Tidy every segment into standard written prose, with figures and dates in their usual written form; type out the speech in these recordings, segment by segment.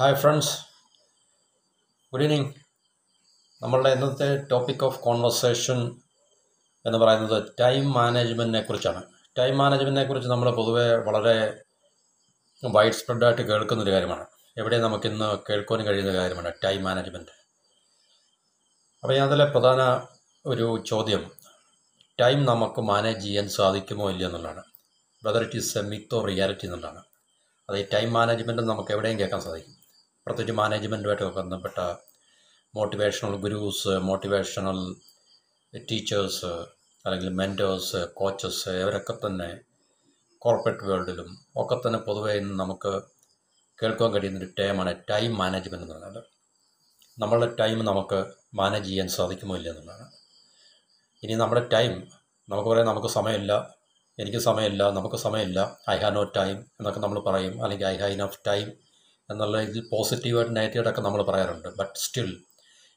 Hi friends, good evening. നമ്മളുടെ ഇന്നത്തെ topic of conversation എന്ന് പറയുന്നത് ടൈം മാനേജ്മെൻറ്റിനെ കുറിച്ചാണ്. ടൈം മാനേജ്മെൻറ്റിനെ കുറിച്ച് നമ്മൾ പൊതുവെ വളരെ വൈഡ് സ്പ്രെഡായിട്ട് കേൾക്കുന്നൊരു കാര്യമാണ്. എവിടെ നമുക്കിന്ന് കേൾക്കുവാനും കഴിയുന്ന കാര്യമാണ് ടൈം മാനേജ്മെൻറ്റ്. അപ്പോൾ അതിലെ പ്രധാന ഒരു ചോദ്യം ടൈം നമുക്ക് മാനേജ് ചെയ്യാൻ സാധിക്കുമോ ഇല്ല എന്നുള്ളതാണ്. Whether it is A myth or reality എന്നുള്ളതാണ്. അത് ഈ ടൈം മാനേജ്മെൻറ്റ് നമുക്ക് എവിടെയും കേൾക്കാൻ സാധിക്കും. പ്രത്യേകിച്ച് മാനേജ്മെൻറ്റുമായിട്ട് ബന്ധപ്പെട്ട മോട്ടിവേഷണൽ ഗുരൂസ്, മോട്ടിവേഷണൽ ടീച്ചേഴ്സ്, അല്ലെങ്കിൽ മെൻറ്റേഴ്സ്, കോച്ചസ്, ഇവരൊക്കെ തന്നെ കോർപ്പറേറ്റ് വേൾഡിലും ഒക്കെ തന്നെ പൊതുവേ ഇന്ന് നമുക്ക് കേൾക്കാൻ കഴിയുന്നൊരു ടേമാണ് ടൈം മാനേജ്മെൻറ്റ് എന്ന് പറയുന്നത്. നമ്മളുടെ ടൈം നമുക്ക് മാനേജ് ചെയ്യാൻ സാധിക്കുമോ ഇല്ല എന്നുള്ളതാണ്. ഇനി നമ്മുടെ ടൈം നമുക്ക് പറയാം, നമുക്ക് സമയമില്ല, എനിക്ക് സമയമില്ല, നമുക്ക് സമയമില്ല, ഐ ഹാവ് നോ ടൈം എന്നൊക്കെ നമ്മൾ പറയും, അല്ലെങ്കിൽ ഐ ഹാവ് ഇനഫ് ടൈം എന്നുള്ള ഇതിൽ പോസിറ്റീവായിട്ട് നെഗറ്റീവായിട്ടൊക്കെ നമ്മൾ പറയാറുണ്ട്. ബട്ട് സ്റ്റിൽ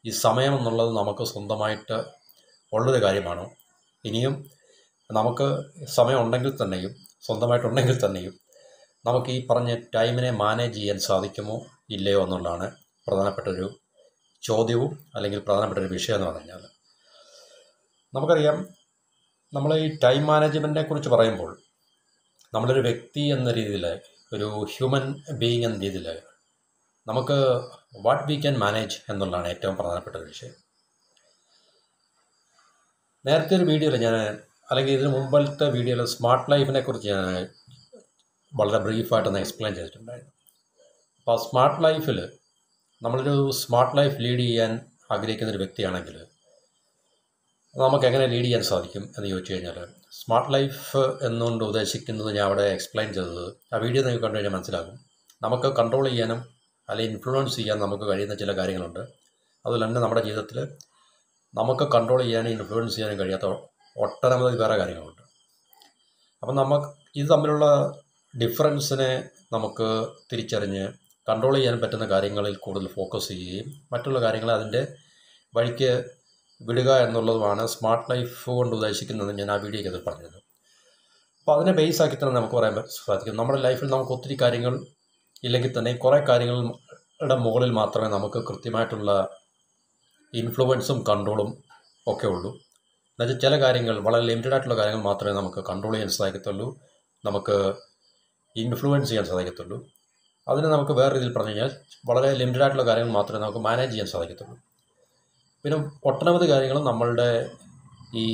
ഈ സമയം എന്നുള്ളത് നമുക്ക് സ്വന്തമായിട്ട് ഉള്ളൊരു കാര്യമാണ്. ഇനിയും നമുക്ക് സമയം ഉണ്ടെങ്കിൽ തന്നെയും, സ്വന്തമായിട്ടുണ്ടെങ്കിൽ തന്നെയും നമുക്ക് ഈ പറഞ്ഞ ടൈമിനെ മാനേജ് ചെയ്യാൻ സാധിക്കുമോ ഇല്ലയോ എന്നുള്ളതാണ് പ്രധാനപ്പെട്ടൊരു ചോദ്യവും അല്ലെങ്കിൽ പ്രധാനപ്പെട്ടൊരു വിഷയം എന്ന് പറഞ്ഞാൽ. നമുക്കറിയാം, നമ്മൾ ഈ ടൈം മാനേജ്മെൻറ്റിനെ കുറിച്ച് പറയുമ്പോൾ നമ്മളൊരു വ്യക്തി എന്ന രീതിയിൽ, ഒരു ഹ്യൂമൻ ബീയിങ് എന്ന രീതിയിൽ നമുക്ക് വാട്ട് വി ക്യാൻ മാനേജ് എന്നുള്ളതാണ് ഏറ്റവും പ്രധാനപ്പെട്ട ഒരു വിഷയം. നേരത്തെ ഒരു വീഡിയോയിൽ ഞാൻ, അല്ലെങ്കിൽ ഇതിന് മുമ്പത്തെ വീഡിയോയിൽ സ്മാർട്ട് ലൈഫിനെ കുറിച്ച് ഞാൻ വളരെ ബ്രീഫായിട്ടൊന്ന് എക്സ്പ്ലെയിൻ ചെയ്തിട്ടുണ്ടായിരുന്നു. അപ്പോൾ ആ സ്മാർട്ട് ലൈഫിൽ നമ്മളൊരു സ്മാർട്ട് ലൈഫ് ലീഡ് ചെയ്യാൻ ആഗ്രഹിക്കുന്നൊരു വ്യക്തിയാണെങ്കിൽ നമുക്ക് എങ്ങനെ ലീഡ് ചെയ്യാൻ സാധിക്കും എന്ന് ചോദിച്ചു കഴിഞ്ഞാൽ, സ്മാർട്ട് ലൈഫ് എന്നുകൊണ്ട് ഉദ്ദേശിക്കുന്നത് ഞാൻ അവിടെ എക്സ്പ്ലെയിൻ ചെയ്തത്, ആ വീഡിയോ നിങ്ങൾക്ക് കണ്ടു കഴിഞ്ഞാൽ മനസ്സിലാകും. നമുക്ക് കൺട്രോൾ ചെയ്യാനും അല്ലെങ്കിൽ ഇൻഫ്ലുവൻസ് ചെയ്യാൻ നമുക്ക് കഴിയുന്ന ചില കാര്യങ്ങളുണ്ട്. അതുപോലെ തന്നെ നമ്മുടെ ജീവിതത്തിൽ നമുക്ക് കൺട്രോൾ ചെയ്യാനും ഇൻഫ്ലുവൻസ് ചെയ്യാനും കഴിയാത്ത ഒട്ടനവധി വേറെ കാര്യങ്ങളുണ്ട്. അപ്പം നമുക്ക് ഇത് തമ്മിലുള്ള ഡിഫറൻസിനെ നമുക്ക് തിരിച്ചറിഞ്ഞ് കൺട്രോൾ ചെയ്യാൻ പറ്റുന്ന കാര്യങ്ങളിൽ കൂടുതൽ ഫോക്കസ് ചെയ്യുകയും മറ്റുള്ള കാര്യങ്ങളെ അതിൻ്റെ വഴിക്ക് വിടുക എന്നുള്ളതുമാണ് സ്മാർട്ട് ലൈഫ് കൊണ്ട് ഉദ്ദേശിക്കുന്നത്. ഞാൻ ആ വീഡിയോയ്ക്ക് അത് പറഞ്ഞത്. അപ്പോൾ അതിനെ ബേസ് ആക്കി തന്നെ നമുക്ക് പറയാൻ സാധിക്കും, നമ്മുടെ ലൈഫിൽ നമുക്ക് ഒത്തിരി കാര്യങ്ങൾ ഇല്ലെങ്കിൽ തന്നെ കുറേ കാര്യങ്ങളുടെ മുകളിൽ മാത്രമേ നമുക്ക് കൃത്യമായിട്ടുള്ള ഇൻഫ്ലുവൻസും കൺട്രോളും ഒക്കെ ഉള്ളൂ. എന്നുവെച്ചാൽ ചില കാര്യങ്ങൾ, വളരെ ലിമിറ്റഡ് ആയിട്ടുള്ള കാര്യങ്ങൾ മാത്രമേ നമുക്ക് കൺട്രോൾ ചെയ്യാൻ സാധിക്കത്തുള്ളൂ, നമുക്ക് ഇൻഫ്ലുവൻസ് ചെയ്യാൻ സാധിക്കത്തുള്ളൂ. അതിന് നമുക്ക് വേറെ രീതിയിൽ പറഞ്ഞു കഴിഞ്ഞാൽ വളരെ ലിമിറ്റഡ് ആയിട്ടുള്ള കാര്യങ്ങൾ മാത്രമേ നമുക്ക് മാനേജ് ചെയ്യാൻ സാധിക്കത്തുള്ളൂ. പിന്നെ ഒട്ടനവധി കാര്യങ്ങളും നമ്മളുടെ ഈ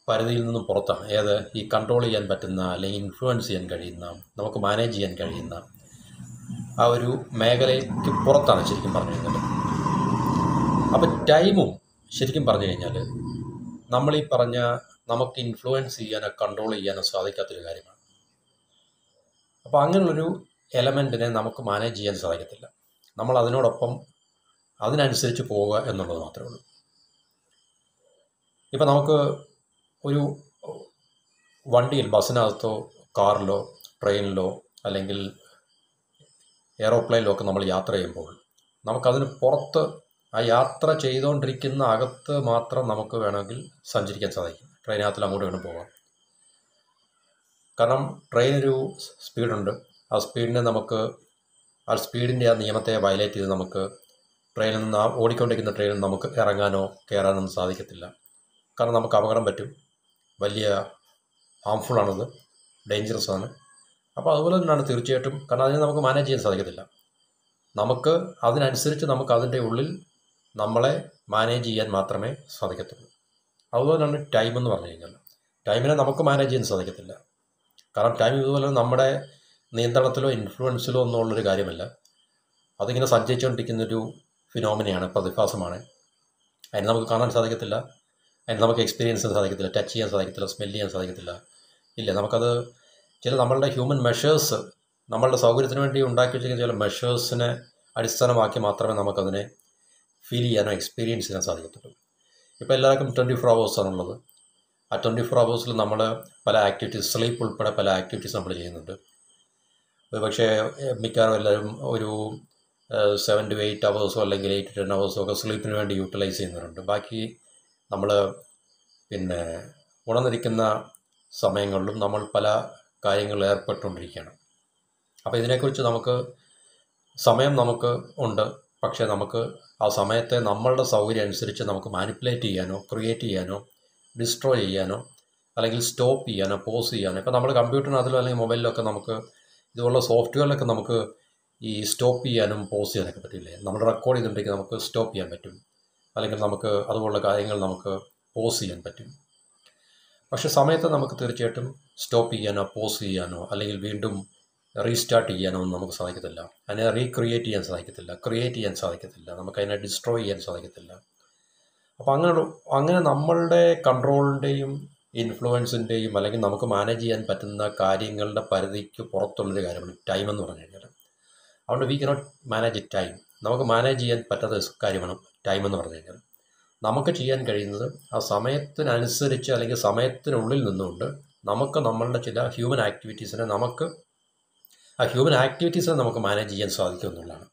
പരിധിയിൽ നിന്നും പുറത്താണ്. ഏത് ഈ കൺട്രോൾ ചെയ്യാൻ പറ്റുന്ന, അല്ലെങ്കിൽ ഇൻഫ്ലുവൻസ് ചെയ്യാൻ കഴിയുന്ന, നമുക്ക് മാനേജ് ചെയ്യാൻ കഴിയുന്ന ആ ഒരു മേഖലയ്ക്ക് പുറത്താണ് ശരിക്കും പറഞ്ഞു കഴിഞ്ഞാൽ. അപ്പം ടൈമും ശരിക്കും പറഞ്ഞു കഴിഞ്ഞാൽ നമ്മൾ ഈ പറഞ്ഞ നമുക്ക് ഇൻഫ്ലുവൻസ് ചെയ്യാനോ കൺട്രോൾ ചെയ്യാനോ സാധിക്കാത്തൊരു കാര്യമാണ്. അപ്പോൾ അങ്ങനെയുള്ളൊരു എലമെൻറ്റിനെ നമുക്ക് മാനേജ് ചെയ്യാൻ സാധിക്കത്തില്ല. നമ്മൾ അതിനോടൊപ്പം അതിനനുസരിച്ച് പോവുക എന്നുള്ളത് മാത്രമേ ഉള്ളൂ. ഇപ്പം നമുക്ക് ഒരു വണ്ടിയിൽ, ബസ്സിനകത്തോ കാറിലോ ട്രെയിനിലോ അല്ലെങ്കിൽ എയറോപ്ലെയിനിലോ ഒക്കെ നമ്മൾ യാത്ര ചെയ്യുമ്പോൾ നമുക്കതിന് പുറത്ത്, ആ യാത്ര ചെയ്തുകൊണ്ടിരിക്കുന്ന അകത്ത് മാത്രം നമുക്ക് വേണമെങ്കിൽ സഞ്ചരിക്കാൻ സാധിക്കും. ട്രെയിനകത്തിൽ അങ്ങോട്ട് വേണം പോകാം. കാരണം ട്രെയിനൊരു സ്പീഡുണ്ട്. ആ സ്പീഡിനെ നമുക്ക്, ആ സ്പീഡിൻ്റെ ആ നിയമത്തെ വയലേറ്റ് ചെയ്ത് നമുക്ക് ട്രെയിനിൽ നിന്ന്, ആ ഓടിക്കൊണ്ടിരിക്കുന്ന ട്രെയിനിൽ നമുക്ക് ഇറങ്ങാനോ കയറാനൊന്നും സാധിക്കത്തില്ല. കാരണം നമുക്ക് അപകടം പറ്റും, വലിയ ഹാംഫുള്ളാണത്, ഡേഞ്ചറസ് ആണ്. അപ്പോൾ അതുപോലെ തന്നെയാണ് തീർച്ചയായിട്ടും. കാരണം അതിനെ നമുക്ക് മാനേജ് ചെയ്യാൻ സാധിക്കത്തില്ല. നമുക്ക് അതിനനുസരിച്ച് നമുക്ക് അതിൻ്റെ ഉള്ളിൽ നമ്മളെ മാനേജ് ചെയ്യാൻ മാത്രമേ സാധിക്കത്തുള്ളൂ. അതുപോലെയാണ് ടൈം എന്ന് പറഞ്ഞു കഴിഞ്ഞാൽ. ടൈമിനെ നമുക്ക് മാനേജ് ചെയ്യാൻ സാധിക്കത്തില്ല. കാരണം ടൈം ഇതുപോലെ നമ്മുടെ നിയന്ത്രണത്തിലോ ഇൻഫ്ലുവൻസിലോ ഒന്നും ഉള്ളൊരു കാര്യമല്ല. അതിങ്ങനെ സഞ്ചരിച്ചുകൊണ്ടിരിക്കുന്നൊരു ഫിനോമിനയാണ്, പ്രതിഭാസമാണ്. അതിന് നമുക്ക് കാണാൻ സാധിക്കത്തില്ല, അതിന് നമുക്ക് എക്സ്പീരിയൻസ് ചെയ്യാൻ സാധിക്കത്തില്ല, ടച്ച് ചെയ്യാൻ സാധിക്കത്തില്ല, സ്മെൽ ചെയ്യാൻ സാധിക്കത്തില്ല. ഇല്ല, നമുക്കത് ചില നമ്മളുടെ ഹ്യൂമൻ മെഷേഴ്സ്, നമ്മളുടെ സൗകര്യത്തിന് വേണ്ടി ഉണ്ടാക്കി വെച്ചിരിക്കുന്ന ചില മെഷേഴ്സിനെ അടിസ്ഥാനമാക്കി മാത്രമേ നമുക്കതിനെ ഫീൽ ചെയ്യാനോ എക്സ്പീരിയൻസ് ചെയ്യാൻ സാധിക്കത്തുള്ളൂ. ഇപ്പോൾ എല്ലാവർക്കും 24 ഹവേഴ്സാണുള്ളത്. ആ 24 ഹവേഴ്സിൽ നമ്മൾ പല ആക്ടിവിറ്റീസ്, സ്ലീപ്പ് ഉൾപ്പെടെ പല ആക്ടിവിറ്റീസ് നമ്മൾ ചെയ്യുന്നുണ്ട്. പക്ഷേ മിക്കവാറും എല്ലാവരും ഒരു 7 to 8 ഹവേഴ്സോ അല്ലെങ്കിൽ 8 to 10 ഹവേഴ്സോ ഒക്കെ സ്ലീപ്പിന് വേണ്ടി യൂട്ടിലൈസ് ചെയ്യുന്നവരുണ്ട്. ബാക്കി നമ്മൾ പിന്നെ ഉണർന്നിരിക്കുന്ന സമയങ്ങളിലും നമ്മൾ പല കാര്യങ്ങളിൽ ഏർപ്പെട്ടുകൊണ്ടിരിക്കുകയാണ്. അപ്പോൾ ഇതിനെക്കുറിച്ച് നമുക്ക് സമയം നമുക്ക് ഉണ്ട്, പക്ഷേ നമുക്ക് ആ സമയത്തെ നമ്മളുടെ സൗകര്യം അനുസരിച്ച് നമുക്ക് മാനിപ്പുലേറ്റ് ചെയ്യാനോ ക്രിയേറ്റ് ചെയ്യാനോ ഡിസ്ട്രോയ് ചെയ്യാനോ അല്ലെങ്കിൽ സ്റ്റോപ്പ് ചെയ്യാനോ പോസ് ചെയ്യാനോ, ഇപ്പോൾ നമ്മൾ കമ്പ്യൂട്ടറിനകത്തിലോ അല്ലെങ്കിൽ മൊബൈലിലൊക്കെ നമുക്ക് ഇതുപോലുള്ള സോഫ്റ്റ്വെയറിലൊക്കെ നമുക്ക് ഈ സ്റ്റോപ്പ് ചെയ്യാനും പോസ് ചെയ്യാനൊക്കെ പറ്റില്ലേ. നമ്മൾ റെക്കോർഡ് ചെയ്തിട്ടുണ്ടെങ്കിൽ നമുക്ക് സ്റ്റോപ്പ് ചെയ്യാൻ പറ്റും, അല്ലെങ്കിൽ നമുക്ക് അതുപോലുള്ള കാര്യങ്ങൾ നമുക്ക് പോസ് ചെയ്യാൻ പറ്റും. പക്ഷേ സമയത്ത് നമുക്ക് തീർച്ചയായിട്ടും സ്റ്റോപ്പ് ചെയ്യാനോ പോസ് ചെയ്യാനോ അല്ലെങ്കിൽ വീണ്ടും റീസ്റ്റാർട്ട് ചെയ്യാനോ ഒന്നും നമുക്ക് സാധിക്കത്തില്ല. അതിനെ റീക്രിയേറ്റ് ചെയ്യാൻ സാധിക്കത്തില്ല, ക്രിയേറ്റ് ചെയ്യാൻ സാധിക്കത്തില്ല, നമുക്കതിനെ ഡിസ്ട്രോയ് ചെയ്യാൻ സാധിക്കത്തില്ല. അപ്പോൾ അങ്ങനെ നമ്മളുടെ കൺട്രോളിൻ്റെയും ഇൻഫ്ലുവൻസിൻ്റെയും അല്ലെങ്കിൽ നമുക്ക് മാനേജ് ചെയ്യാൻ പറ്റുന്ന കാര്യങ്ങളുടെ പരിധിക്ക് പുറത്തുള്ളൊരു കാര്യമാണ് ടൈം എന്ന് പറഞ്ഞു കഴിഞ്ഞാൽ. അതുകൊണ്ട് വി കനോട്ട് മാനേജ് ടൈം. നമുക്ക് മാനേജ് ചെയ്യാൻ പറ്റാത്ത കാര്യമാണ് ടൈം എന്ന് പറഞ്ഞു കഴിഞ്ഞാൽ. നമുക്ക് ചെയ്യാൻ കഴിയുന്നത് ആ സമയത്തിനനുസരിച്ച് അല്ലെങ്കിൽ സമയത്തിനുള്ളിൽ നിന്നുകൊണ്ട് നമുക്ക് നമ്മളുടെ ചില ഹ്യൂമൻ ആക്ടിവിറ്റീസിനെ നമുക്ക് മാനേജ് ചെയ്യാൻ സാധിക്കും എന്നുള്ളതാണ്.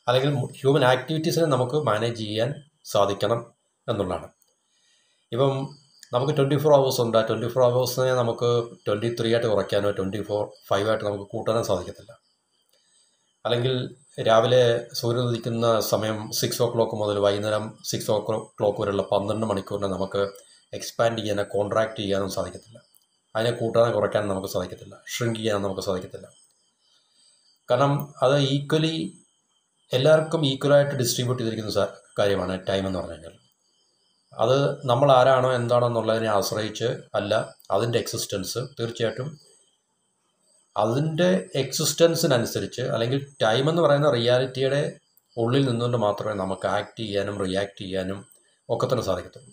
അല്ലെങ്കിൽ ഹ്യൂമൻ ആക്ടിവിറ്റീസിനെ നമുക്ക് മാനേജ് ചെയ്യാൻ സാധിക്കണം എന്നുള്ളതാണ്. ഇപ്പം നമുക്ക് 24 hours ഉണ്ട്. 24 hours നമുക്ക് 23 ആയിട്ട് കുറയ്ക്കാനോ 24/5 ആയിട്ട് നമുക്ക് കൂട്ടാനോ സാധിക്കത്തില്ല. അല്ലെങ്കിൽ രാവിലെ സൂര്യൻ ഉദിക്കുന്ന സമയം 6 o'clock മുതൽ വൈകുന്നേരം 6 o'clock വരെയുള്ള 12 മണിക്കൂറിനെ നമുക്ക് എക്സ്പാൻഡ് ചെയ്യാനോ കോൺട്രാക്ട് ചെയ്യാനോ സാധിക്കത്തില്ല. അതിനെ കൂട്ടാനോ കുറയ്ക്കാനോ നമുക്ക് സാധിക്കത്തില്ല, ഷ്രിങ്ക് ചെയ്യാനോ നമുക്ക് സാധിക്കത്തില്ല. കാരണം അത് എല്ലാവർക്കും ഈക്വലായിട്ട് ഡിസ്ട്രിബ്യൂട്ട് ചെയ്തിരിക്കുന്ന കാര്യമാണ് ടൈം എന്ന് പറഞ്ഞു കഴിഞ്ഞാൽ. അത് നമ്മൾ ആരാണോ എന്താണോ എന്നുള്ളതിനെ ആശ്രയിച്ച് അല്ല അതിൻ്റെ എക്സിസ്റ്റൻസ്. തീർച്ചയായിട്ടും അതിൻ്റെ എക്സിസ്റ്റൻസിനനുസരിച്ച് അല്ലെങ്കിൽ ടൈം എന്ന് പറയുന്ന റിയാലിറ്റിയുടെ ഉള്ളിൽ നിന്നുകൊണ്ട് മാത്രമേ നമുക്ക് ആക്ട് ചെയ്യാനും റിയാക്ട് ചെയ്യാനും ഒക്കെ തന്നെ സാധിക്കത്തുള്ളൂ.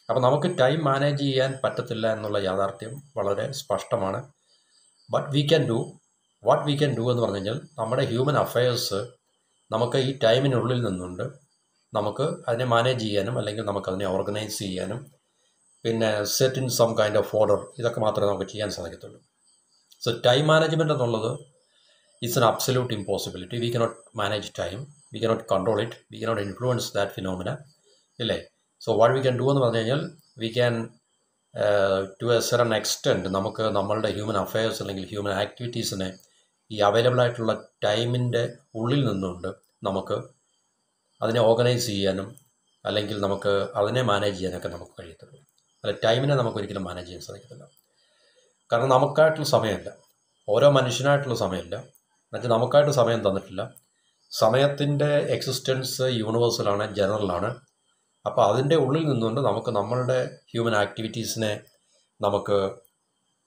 അപ്പോൾ നമുക്ക് ടൈം മാനേജ് ചെയ്യാൻ പറ്റത്തില്ല എന്നുള്ള യാഥാർത്ഥ്യം വളരെ സ്പഷ്ടമാണ്. വാട്ട് വി ക്യാൻ ഡു എന്ന് പറഞ്ഞു കഴിഞ്ഞാൽ നമ്മുടെ ഹ്യൂമൻ അഫയേഴ്സ് നമുക്ക് ഈ ടൈമിനുള്ളിൽ നിന്നുകൊണ്ട് നമുക്ക് അതിനെ മാനേജ് ചെയ്യാനും അല്ലെങ്കിൽ നമുക്കതിനെ ഓർഗനൈസ് ചെയ്യാനും പിന്നെ set in some kind of order, ഇതൊക്കെ മാത്രമേ നമുക്ക് ചെയ്യാൻ സാധിക്കത്തുള്ളൂ. സോ ടൈം മാനേജ്മെൻറ്റ് എന്നുള്ളത് it's an absolute impossibility. We cannot manage time, we cannot control it, we cannot influence that phenomena, ഇല്ലേ? So what we can do എന്ന് പറഞ്ഞു കഴിഞ്ഞാൽ we can to a certain extent നമുക്ക് നമ്മളുടെ human affairs അല്ലെങ്കിൽ human ആക്ടിവിറ്റീസിനെ ഈ available ആയിട്ടുള്ള ടൈമിൻ്റെ ഉള്ളിൽ നിന്നുകൊണ്ട് നമുക്ക് അതിനെ ഓർഗനൈസ് ചെയ്യാനും അല്ലെങ്കിൽ നമുക്ക് അതിനെ മാനേജ് ചെയ്യാനൊക്കെ നമുക്ക് കഴിയത്തുള്ളൂ. അല്ല, ടൈമിനെ നമുക്ക് ഒരിക്കലും മാനേജ് ചെയ്യാൻ സാധിക്കത്തില്ല. കാരണം നമുക്കായിട്ടുള്ള സമയമില്ല, ഓരോ മനുഷ്യനായിട്ടുള്ള സമയമില്ല, എന്നുവെച്ചാൽ നമുക്കായിട്ട് സമയം തന്നിട്ടില്ല. സമയത്തിൻ്റെ എക്സിസ്റ്റൻസ് യൂണിവേഴ്സലാണ്, ജനറലാണ്. അപ്പോൾ അതിൻ്റെ ഉള്ളിൽ നിന്നുകൊണ്ട് നമുക്ക് നമ്മളുടെ ഹ്യൂമൻ ആക്ടിവിറ്റീസിനെ നമുക്ക്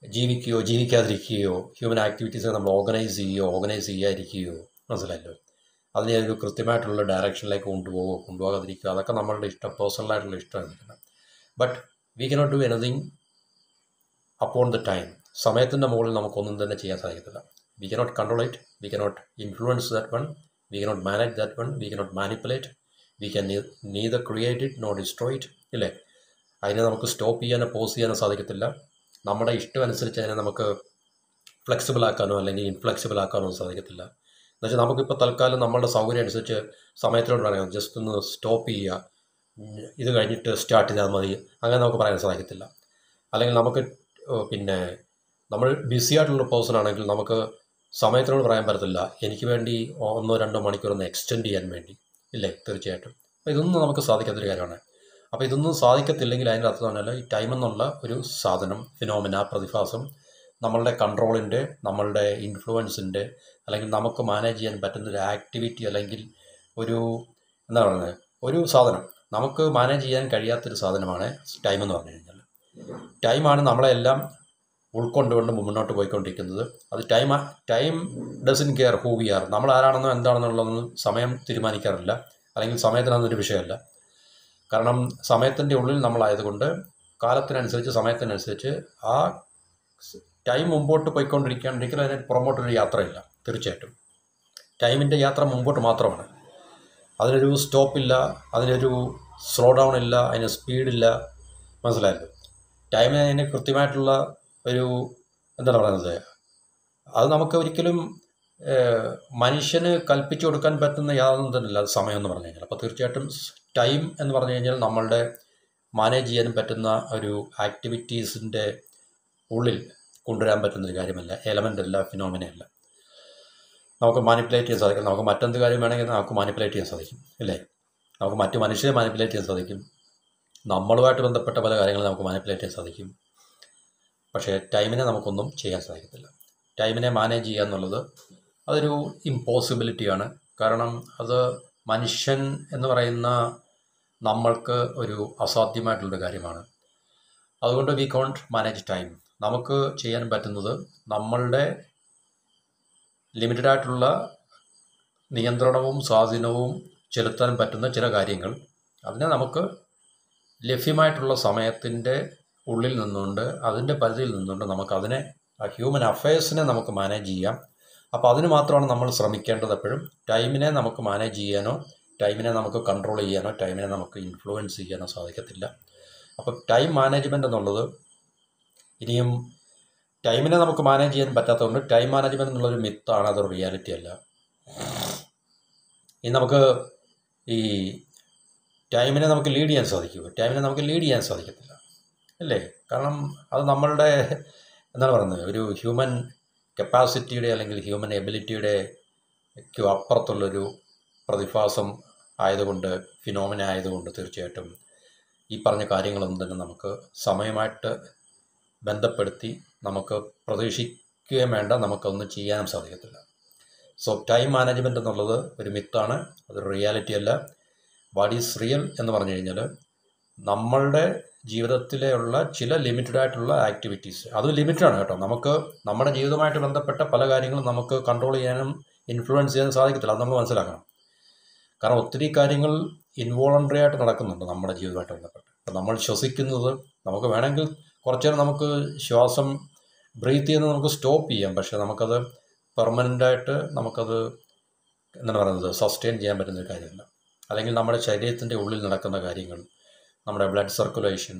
ജീവിക്കുകയോ ജീവിക്കാതിരിക്കുകയോ ഹ്യൂമൻ ആക്ടിവിറ്റീസിനെ നമ്മൾ ഓർഗനൈസ് ചെയ്യാതിരിക്കുകയോ, മനസ്സിലായല്ലോ, അതിനെ ഒരു കൃത്യമായിട്ടുള്ള ഡയറക്ഷനിലേക്ക് കൊണ്ടുപോകാതിരിക്കുക, അതൊക്കെ നമ്മളുടെ ഇഷ്ടം, പേഴ്സണലായിട്ടുള്ള ഇഷ്ടമാണ്. But we cannot do anything upon the time. സമയത്തിൻ്റെ മുകളിൽ നമുക്കൊന്നും തന്നെ ചെയ്യാൻ സാധിക്കത്തില്ല. V cannot control it, we cannot influence that one, V cannot manage that one, we cannot manipulate, we can neither create it nor destroy it, ഇല്ലേ? അതിനെ നമുക്ക് stop ചെയ്യാനോ പോസ് ചെയ്യാനോ സാധിക്കത്തില്ല. നമ്മുടെ ഇഷ്ടം അനുസരിച്ച് അതിനെ നമുക്ക് ഫ്ലെക്സിബിൾ ആക്കാനോ അല്ലെങ്കിൽ ഇൻഫ്ലെക്സിബിൾ ആക്കാനോ സാധിക്കത്തില്ല. എന്നുവെച്ചാൽ നമുക്കിപ്പോൾ തൽക്കാലം നമ്മളുടെ സൗകര്യം അനുസരിച്ച് സമയത്തിനോട് പറയാം ജസ്റ്റ് ഒന്ന് സ്റ്റോപ്പ് ചെയ്യുക, ഇത് കഴിഞ്ഞിട്ട് സ്റ്റാർട്ട് ചെയ്താൽ മതി, അങ്ങനെ നമുക്ക് പറയാൻ സാധിക്കത്തില്ല. അല്ലെങ്കിൽ നമുക്ക് പിന്നെ നമ്മൾ ബിസി ആയിട്ടുള്ള പേഴ്സൺ ആണെങ്കിൽ നമുക്ക് സമയത്തിനോട് പറയാൻ പറ്റത്തില്ല എനിക്ക് വേണ്ടി 1-2 മണിക്കൂർ ഒന്ന് എക്സ്റ്റെൻഡ് ചെയ്യാൻ വേണ്ടി, ഇല്ലേ? തീർച്ചയായിട്ടും. അപ്പോൾ ഇതൊന്നും നമുക്ക് സാധിക്കാത്തൊരു കാര്യമാണ്. അപ്പോൾ ഇതൊന്നും സാധിക്കത്തില്ലെങ്കിൽ അതിൻ്റെ അർത്ഥം തന്നെയല്ല ഈ ടൈം എന്നുള്ള ഒരു സാധനം, ഫിനോമിന, പ്രതിഭാസം നമ്മളുടെ കൺട്രോളിൻ്റെ, നമ്മളുടെ ഇൻഫ്ലുവൻസിൻ്റെ അല്ലെങ്കിൽ നമുക്ക് മാനേജ് ചെയ്യാൻ പറ്റുന്നൊരു ആക്ടിവിറ്റി അല്ലെങ്കിൽ എന്താ പറയുന്നത്, ഒരു സാധനം നമുക്ക് മാനേജ് ചെയ്യാൻ കഴിയാത്തൊരു സാധനമാണ് ടൈം എന്ന് പറഞ്ഞു കഴിഞ്ഞാൽ. ടൈമാണ് നമ്മളെല്ലാം ഉൾക്കൊണ്ടുകൊണ്ട് മുന്നോട്ട് പോയിക്കൊണ്ടിരിക്കുന്നത്. അത് time doesn't care who we are. നമ്മൾ ആരാണെന്നോ എന്താണെന്നുള്ളതൊന്നും സമയം തീരുമാനിക്കാറില്ല, അല്ലെങ്കിൽ സമയത്തിനതൊരു വിഷയമല്ല. കാരണം സമയത്തിൻ്റെ ഉള്ളിൽ നമ്മളായതുകൊണ്ട് കാലത്തിനനുസരിച്ച് സമയത്തിനനുസരിച്ച് ആ ടൈം മുമ്പോട്ട് പോയിക്കൊണ്ടിരിക്കുകയാണെങ്കിൽ അതിന് പുറമോട്ടൊരു യാത്രയില്ല. തീർച്ചയായിട്ടും ടൈമിൻ്റെ യാത്ര മുമ്പോട്ട് മാത്രമാണ്. അതിനൊരു സ്റ്റോപ്പില്ല, അതിനൊരു സ്ലോ ഡൗൺ ഇല്ല, അതിന് സ്പീഡില്ല, മനസ്സിലായല്ലോ. ടൈമിന് അതിന് കൃത്യമായിട്ടുള്ള ഒരു എന്താണ് പറയുന്നത്, അത് നമുക്ക് ഒരിക്കലും മനുഷ്യന് കൽപ്പിച്ചു കൊടുക്കാൻ പറ്റുന്ന യാതൊന്നും തന്നെയില്ല അത് സമയം എന്ന് പറഞ്ഞു കഴിഞ്ഞാൽ. അപ്പോൾ തീർച്ചയായിട്ടും ടൈം എന്ന് പറഞ്ഞു കഴിഞ്ഞാൽ നമ്മളുടെ മാനേജ് ചെയ്യാൻ പറ്റുന്ന ഒരു നമുക്ക് മാനിപ്പുലേറ്റ് ചെയ്യാൻ സാധിക്കും. നമുക്ക് മറ്റെന്ത് കാര്യം വേണമെങ്കിൽ നമുക്ക് മാനിപ്പുലേറ്റ് ചെയ്യാൻ സാധിക്കും, അല്ലേ? നമുക്ക് മറ്റു മനുഷ്യരെ മാനിപ്പുലേറ്റ് ചെയ്യാൻ സാധിക്കും, നമ്മളുമായിട്ട് ബന്ധപ്പെട്ട പല കാര്യങ്ങളും നമുക്ക് മാനിപ്പുലേറ്റ് ചെയ്യാൻ സാധിക്കും. പക്ഷേ ടൈമിനെ നമുക്കൊന്നും ചെയ്യാൻ സാധിക്കത്തില്ല. ടൈമിനെ മാനേജ് ചെയ്യുക എന്നുള്ളത് അതൊരു ഇമ്പോസിബിലിറ്റിയാണ്. കാരണം അത് മനുഷ്യൻ എന്ന് പറയുന്ന നമ്മൾക്ക് ഒരു അസാധ്യമായിട്ടുള്ളൊരു കാര്യമാണ്. അതുകൊണ്ട് വി കോണ്ട് മാനേജ് ടൈം. നമുക്ക് ചെയ്യാൻ പറ്റുന്നത് നമ്മളുടെ ലിമിറ്റഡ് ആയിട്ടുള്ള നിയന്ത്രണവും സ്വാധീനവും ചെലുത്താൻ പറ്റുന്ന ചില കാര്യങ്ങൾ, അതിനെ നമുക്ക് ലഭ്യമായിട്ടുള്ള സമയത്തിൻ്റെ ഉള്ളിൽ നിന്നുകൊണ്ട് അതിൻ്റെ പരിധിയിൽ നിന്നുകൊണ്ട് നമുക്കതിനെ ഹ്യൂമൻ അഫയേഴ്സിനെ നമുക്ക് മാനേജ് ചെയ്യാം. അപ്പോൾ അതിന് മാത്രമാണ് നമ്മൾ ശ്രമിക്കേണ്ടത്. എപ്പോഴും ടൈമിനെ നമുക്ക് മാനേജ് ചെയ്യാനോ ടൈമിനെ നമുക്ക് കൺട്രോൾ ചെയ്യാനോ ടൈമിനെ നമുക്ക് ഇൻഫ്ലുവൻസ് ചെയ്യാനോ സാധിക്കത്തില്ല. അപ്പോൾ ടൈം മാനേജ്മെൻറ്റ് എന്നുള്ളത് ഇനിയും ടൈമിനെ നമുക്ക് മാനേജ് ചെയ്യാൻ പറ്റാത്തതുകൊണ്ട് ടൈം മാനേജ്മെൻറ്റ് എന്നുള്ളൊരു മിത്താണ്, അതൊരു റിയാലിറ്റി അല്ല. ഇനി നമുക്ക് ഈ ടൈമിനെ നമുക്ക് ലീഡ് ചെയ്യാൻ സാധിക്കുമോ? ടൈമിനെ നമുക്ക് ലീഡ് ചെയ്യാൻ സാധിക്കത്തില്ല, അല്ലേ? കാരണം അത് നമ്മളുടെ എന്താണ് പറയുന്നത്, ഒരു ഹ്യൂമൻ കപ്പാസിറ്റിയുടെ അല്ലെങ്കിൽ ഹ്യൂമൻ എബിലിറ്റിയുടെ അപ്പുറത്തുള്ളൊരു പ്രതിഭാസം ആയതുകൊണ്ട്, ഫിനോമിന ആയതുകൊണ്ട് തീർച്ചയായിട്ടും ഈ പറഞ്ഞ കാര്യങ്ങളൊന്നും തന്നെ നമുക്ക് സമയമായിട്ട് ബന്ധപ്പെടുത്തി നമുക്ക് പ്രതീക്ഷിക്കുകയും വേണ്ട, നമുക്കൊന്നും ചെയ്യാനും സാധിക്കത്തില്ല. സോ ടൈം മാനേജ്മെൻറ്റ് എന്നുള്ളത് ഒരു മിത്താണ്, അതൊരു റിയാലിറ്റി അല്ല. വാട്ട് ഈസ് റിയൽ എന്ന് പറഞ്ഞു കഴിഞ്ഞാൽ നമ്മളുടെ ജീവിതത്തിലുള്ള ചില ലിമിറ്റഡ് ആയിട്ടുള്ള ആക്ടിവിറ്റീസ്, അത് ലിമിറ്റഡാണ് കേട്ടോ. നമുക്ക് നമ്മുടെ ജീവിതമായിട്ട് ബന്ധപ്പെട്ട പല കാര്യങ്ങളും നമുക്ക് കൺട്രോൾ ചെയ്യാനും ഇൻഫ്ലുവൻസ് ചെയ്യാനും സാധിക്കത്തില്ല, അത് നമ്മൾ മനസ്സിലാക്കണം. കാരണം ഒത്തിരി കാര്യങ്ങൾ ഇൻവോളണ്ടറി ആയിട്ട് നടക്കുന്നുണ്ട് നമ്മുടെ ജീവിതമായിട്ട് ബന്ധപ്പെട്ട്. ഇപ്പം നമ്മൾ ശ്വസിക്കുന്നത് നമുക്ക് വേണമെങ്കിൽ കുറച്ച് നേരം നമുക്ക് ശ്വാസം ബ്രീത്ത് ചെയ്യുന്നത് നമുക്ക് സ്റ്റോപ്പ് ചെയ്യാം, പക്ഷേ നമുക്കത് പെർമനൻ്റായിട്ട് നമുക്കത് എന്താണ് പറയുന്നത് സസ്റ്റെയിൻ ചെയ്യാൻ പറ്റുന്നൊരു കാര്യമല്ല. അല്ലെങ്കിൽ നമ്മുടെ ശരീരത്തിൻ്റെ ഉള്ളിൽ നടക്കുന്ന കാര്യങ്ങൾ, നമ്മുടെ ബ്ലഡ് സർക്കുലേഷൻ,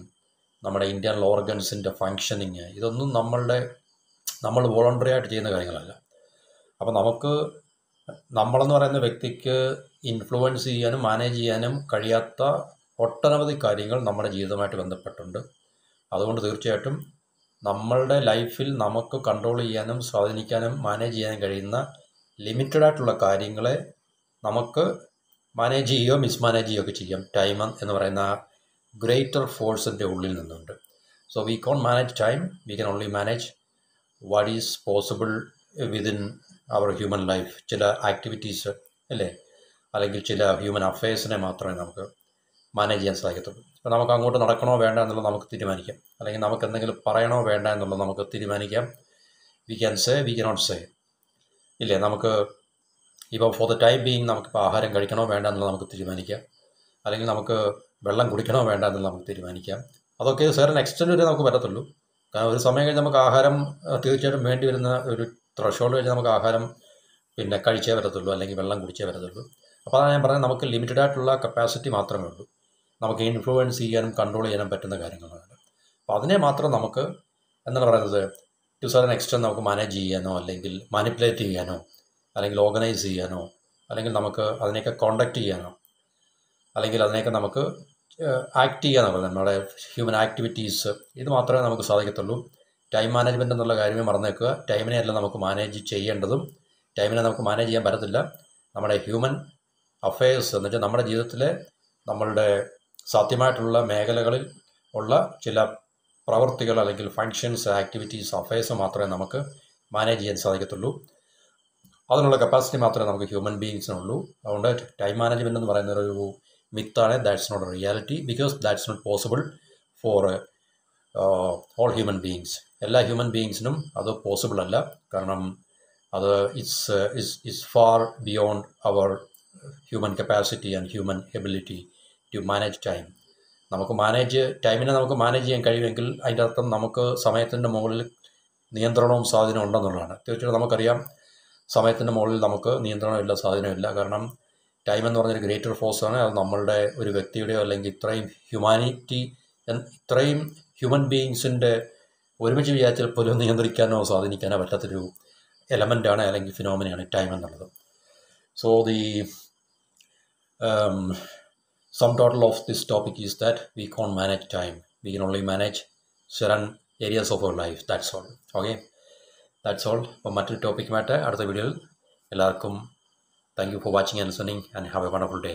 നമ്മുടെ ഇൻറ്റേർണൽ ഓർഗൻസിൻ്റെ ഫങ്ഷനിങ്, ഇതൊന്നും നമ്മൾ വോളണ്ടറി ആയിട്ട് ചെയ്യുന്ന കാര്യങ്ങളല്ല. അപ്പോൾ നമുക്ക് നമ്മളെന്ന് പറയുന്ന വ്യക്തിക്ക് ഇൻഫ്ലുവൻസ് ചെയ്യാനും മാനേജ് ചെയ്യാനും കഴിയാത്ത ഒട്ടനവധി കാര്യങ്ങൾ നമ്മുടെ ജീവിതമായിട്ട് ബന്ധപ്പെട്ടുണ്ട്. അതുകൊണ്ട് തീർച്ചയായിട്ടും നമ്മളുടെ ലൈഫിൽ നമുക്ക് കൺട്രോൾ ചെയ്യാനും സ്വാധീനിക്കാനും മാനേജ് ചെയ്യാനും കഴിയുന്ന ലിമിറ്റഡ് ആയിട്ടുള്ള കാര്യങ്ങളെ നമുക്ക് മാനേജ് ചെയ്യുകയോ മിസ്മാനേജ് ചെയ്യുകയോ ഒക്കെ ചെയ്യാം, ടൈം എന്ന് പറയുന്ന ഗ്രേറ്റർ ഫോഴ്സിൻ്റെ ഉള്ളിൽ നിന്നുണ്ട്. So we can manage time, we can only manage what is possible within our human life. ചില ആക്ടിവിറ്റീസ്, അല്ലേ, അല്ലെങ്കിൽ ചില ഹ്യൂമൻ അഫയേഴ്സിനെ മാത്രമേ നമുക്ക് മാനേജ് ചെയ്യാൻ സാധിക്കത്തുള്ളൂ. അപ്പോൾ നമുക്ക് അങ്ങോട്ട് നടക്കണോ വേണ്ട എന്നുള്ളത് നമുക്ക് തീരുമാനിക്കാം, അല്ലെങ്കിൽ നമുക്ക് എന്തെങ്കിലും പറയണോ വേണ്ട എന്നുള്ളത് നമുക്ക് തീരുമാനിക്കാം. We can say, we cannot say, ഇല്ലേ? നമുക്ക് ഇപ്പോൾ ഫോർ ദ ടൈം ബീയിങ് നമുക്കിപ്പോൾ ആഹാരം കഴിക്കണോ വേണ്ട എന്നുള്ളത് നമുക്ക് തീരുമാനിക്കാം, അല്ലെങ്കിൽ നമുക്ക് വെള്ളം കുടിക്കണോ വേണ്ട എന്നുള്ളത് നമുക്ക് തീരുമാനിക്കാം. അതൊക്കെ സെർട്ടൻ എക്സ്റ്റെൻഡ് വരെ നമുക്ക് പറ്റത്തുള്ളൂ. കാരണം ഒരു സമയം കഴിഞ്ഞ് നമുക്ക് ആഹാരം തീർച്ചയായിട്ടും വേണ്ടി വരുന്ന ഒരു ത്രഷോൾഡ് കഴിഞ്ഞ് നമുക്ക് ആഹാരം പിന്നെ കഴിച്ചേ വരത്തുള്ളൂ, അല്ലെങ്കിൽ വെള്ളം കുടിച്ചേ വരത്തുള്ളൂ. അപ്പോൾ അതാണ് ഞാൻ പറഞ്ഞത്, നമുക്ക് ലിമിറ്റഡ് ആയിട്ടുള്ള കപ്പാസിറ്റി മാത്രമേ ഉള്ളൂ. നമുക്ക് ഇൻഫ്ലുവൻസ് ചെയ്യാനും കൺട്രോൾ ചെയ്യാനും പറ്റുന്ന കാര്യങ്ങളാണ്. അപ്പോൾ അതിനെ മാത്രം നമുക്ക് എന്താണ് പറയുന്നത് ടു സെർട്ടൻ എക്സ്റ്റെൻഡ് നമുക്ക് മാനേജ് ചെയ്യാനോ അല്ലെങ്കിൽ മാനിപ്പുലേറ്റ് ചെയ്യാനോ അല്ലെങ്കിൽ ഓർഗനൈസ് ചെയ്യാനോ അല്ലെങ്കിൽ നമുക്ക് അതിനെയൊക്കെ കോണ്ടക്റ്റ് ചെയ്യാനോ അല്ലെങ്കിൽ അതിനെയൊക്കെ നമുക്ക് ആക്ട് ചെയ്യാനോ പറയുന്നത് നമ്മുടെ ഹ്യൂമൻ ആക്ടിവിറ്റീസ്, ഇത് മാത്രമേ നമുക്ക് സാധിക്കത്തുള്ളൂ. ടൈം മാനേജ്മെൻറ്റ് എന്നുള്ള കാര്യമേ മറന്നേക്കുക. ടൈമിനെ അല്ല നമുക്ക് മാനേജ് ചെയ്യേണ്ടതും, ടൈമിനെ നമുക്ക് മാനേജ് ചെയ്യാൻ പറ്റത്തില്ല. നമ്മുടെ ഹ്യൂമൻ അഫയേഴ്സ് എന്ന് വെച്ചാൽ നമ്മുടെ ജീവിതത്തിലെ നമ്മളുടെ സാധ്യമായിട്ടുള്ള മേഖലകളിൽ ഉള്ള ചില പ്രവൃത്തികൾ അല്ലെങ്കിൽ ഫങ്ഷൻസ്, ആക്ടിവിറ്റീസ്, അഫയേഴ്സ് മാത്രമേ നമുക്ക് മാനേജ് ചെയ്യാൻ സാധിക്കത്തുള്ളൂ. അതിനുള്ള കപ്പാസിറ്റി മാത്രമേ നമുക്ക് ഹ്യൂമൻ ബീയിങ്സിനുള്ളൂ. അതുകൊണ്ട് ടൈം മാനേജ്മെൻറ്റ് എന്ന് പറയുന്ന ഒരു മിത്താണ്. That's not a reality, because that's not possible for all human beings. എല്ലാ ഹ്യൂമൻ ബീയിങ്സിനും അത് പോസിബിൾ അല്ല. കാരണം അത് it's far beyond our human capacity and human ability to manage time. ടൈമിനെ നമുക്ക് മാനേജ് ചെയ്യാൻ കഴിയുമെങ്കിൽ അതിൻ്റെ അർത്ഥം നമുക്ക് സമയത്തിൻ്റെ മുകളിൽ നിയന്ത്രണവും സ്വാധീനവും ഉണ്ടെന്നുള്ളതാണ്. തീർച്ചയായിട്ടും നമുക്കറിയാം സമയത്തിൻ്റെ മുകളിൽ നമുക്ക് നിയന്ത്രണമില്ല, സ്വാധീനമില്ല. കാരണം ടൈം എന്ന് പറഞ്ഞൊരു ഗ്രേറ്റർ ഫോഴ്സാണ്. അത് നമ്മളുടെ ഒരു വ്യക്തിയുടെയോ അല്ലെങ്കിൽ ഇത്രയും ഹ്യൂമൻ ബീയിങ്സിൻ്റെ ഒരുമിച്ച് വിചാരിച്ചാൽ പോലും നിയന്ത്രിക്കാനോ സ്വാധീനിക്കാനോ പറ്റാത്തൊരു എലമെൻ്റാണ് അല്ലെങ്കിൽ ഫിനോമിനയാണ് ടൈം എന്നുള്ളത്. So the sum total of this topic is that we can't manage time. We can only manage certain areas of our life. That's all. Okay, that's all. അപ്പോൾ മറ്റൊരു ടോപ്പിക്കുമായിട്ട് അടുത്ത വീഡിയോയിൽ എല്ലാവർക്കും thank you for watching and listening and have A wonderful day.